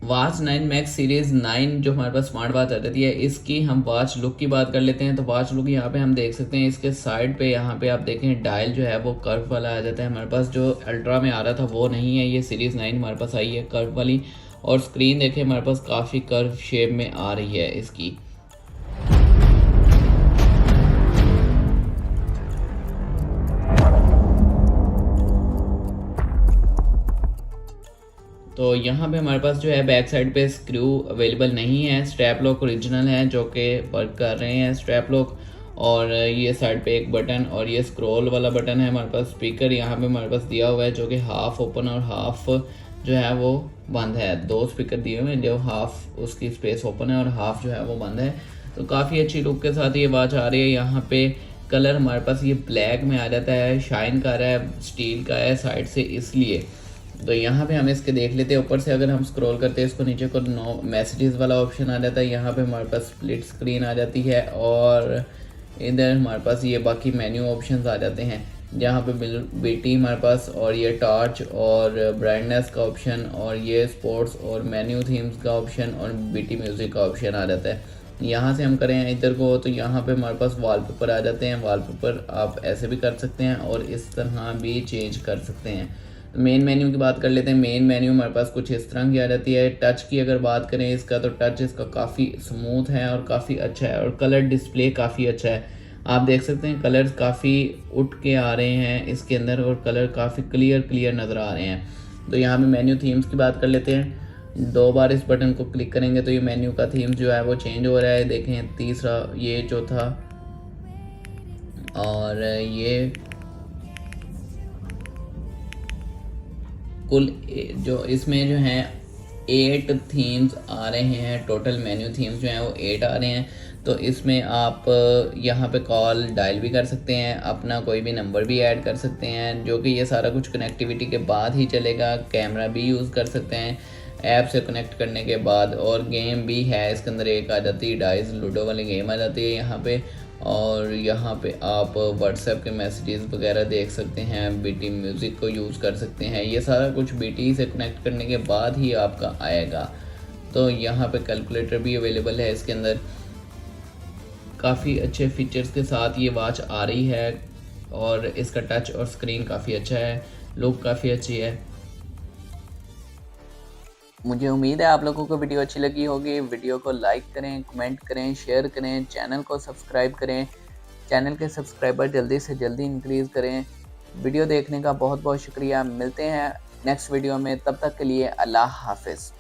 Watch 9 max series 9 जो हमारे पास smart watch आ जाती है, इसकी हम वॉच लुक की बात कर लेते हैं। तो वॉच लुक यहाँ पे हम देख सकते हैं, इसके साइड पे यहाँ पे आप देखें डायल जो है वो कर्व वाला आ जाता है हमारे पास। जो अल्ट्रा में आ रहा था वो नहीं है, ये सीरीज़ 9 हमारे पास आई है कर्व वाली। और स्क्रीन देखें हमारे पास काफ़ी कर्व शेप में आ रही है इसकी। तो यहाँ पे हमारे पास जो है बैक साइड पे स्क्रू अवेलेबल नहीं है, स्ट्रैप लॉक ओरिजिनल है जो कि वर्क कर रहे हैं स्ट्रैप लॉक। और ये साइड पे एक बटन और ये स्क्रॉल वाला बटन है हमारे पास। स्पीकर यहाँ पे हमारे पास दिया हुआ है जो कि हाफ ओपन और हाफ जो है वो बंद है। दो स्पीकर दिए हुए हैं, जो हाफ उसकी स्पेस ओपन है और हाफ जो है वो बंद है। तो काफ़ी अच्छी लुक के साथ ये वॉच आ रही है। यहाँ पे कलर हमारे पास ये ब्लैक में आ जाता है, शाइन कर रहा है, स्टील का है साइड से इसलिए। तो यहाँ पे हम इसके देख लेते हैं। ऊपर से अगर हम स्क्रॉल करते हैं इसको नीचे को नो मैसेजेस वाला ऑप्शन आ जाता है। यहाँ पे हमारे पास स्प्लिट स्क्रीन आ जाती है और इधर हमारे पास ये बाकी मेन्यू ऑप्शंस आ जाते हैं, जहाँ पे बीटी हमारे पास और ये टॉर्च और ब्राइटनेस का ऑप्शन और ये स्पोर्ट्स और मेन्यू थीम्स का ऑप्शन और बीटी म्यूज़िक का ऑप्शन आ जाता है। यहाँ से हम करें इधर को तो यहाँ पे हमारे पास वॉलपेपर आ जाते हैं। वॉलपेपर आप ऐसे भी कर सकते हैं और इस तरह भी चेंज कर सकते हैं। मेन मेन्यू की बात कर लेते हैं। मेन मेन्यू हमारे पास कुछ इस तरह की आ जाती है। टच की अगर बात करें इसका, तो टच इसका काफ़ी स्मूथ है और काफ़ी अच्छा है और कलर डिस्प्ले काफ़ी अच्छा है। आप देख सकते हैं कलर्स काफ़ी उठ के आ रहे हैं इसके अंदर और कलर काफ़ी क्लियर नज़र आ रहे हैं। तो यहाँ पे मेन्यू थीम्स की बात कर लेते हैं। दो बार इस बटन को क्लिक करेंगे तो ये मेन्यू का थीम जो है वो चेंज हो रहा है। देखें तीसरा, ये चौथा और ये कुल जो इसमें जो है 8 थीम्स आ रहे हैं। टोटल मेन्यू थीम्स जो हैं वो 8 आ रहे हैं। तो इसमें आप यहाँ पे कॉल डायल भी कर सकते हैं, अपना कोई भी नंबर भी ऐड कर सकते हैं, जो कि ये सारा कुछ कनेक्टिविटी के बाद ही चलेगा। कैमरा भी यूज़ कर सकते हैं ऐप से कनेक्ट करने के बाद। और गेम भी है इसके अंदर, एक आ जाती है डाइस लूडो वाली गेम आ जाती है यहाँ पे। और यहाँ पे आप व्हाट्सएप के मैसेजेस वगैरह देख सकते हैं, बीटी म्यूज़िक को यूज़ कर सकते हैं। ये सारा कुछ बीटी से कनेक्ट करने के बाद ही आपका आएगा। तो यहाँ पे कैलकुलेटर भी अवेलेबल है इसके अंदर। काफ़ी अच्छे फीचर्स के साथ ये वॉच आ रही है और इसका टच और स्क्रीन काफ़ी अच्छा है, लुक काफ़ी अच्छी है। मुझे उम्मीद है आप लोगों को वीडियो अच्छी लगी होगी। वीडियो को लाइक करें, कमेंट करें, शेयर करें, चैनल को सब्सक्राइब करें। चैनल के सब्सक्राइबर जल्दी से जल्दी इंक्रीज़ करें। वीडियो देखने का बहुत बहुत शुक्रिया। मिलते हैं नेक्स्ट वीडियो में, तब तक के लिए अल्लाह हाफ़िज़।